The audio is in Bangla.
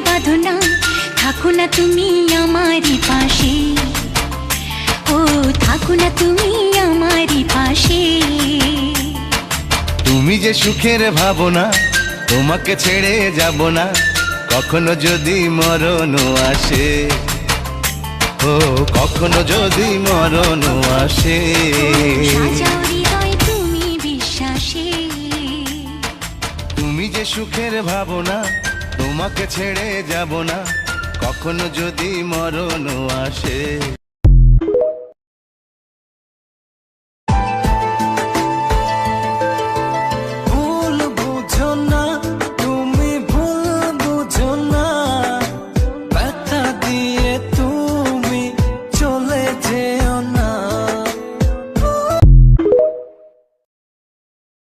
বাঁধো না, থাকো না তুমি আমারই পাশে, ও থাকো না তুমি আমারই পাশে। তুমি যে সুখের ভাবনা, তোমাকে ছেড়ে যাব না, কখনো যদি মরণ আসে, ও কখনো যদি মরণ আসে। সাজাও হৃদয় তুমি বিশ্বাসে, তুমি যে সুখের ভাবনা, তোমাকে ছেড়ে যাব না, কখনো যদি মরণ আসে।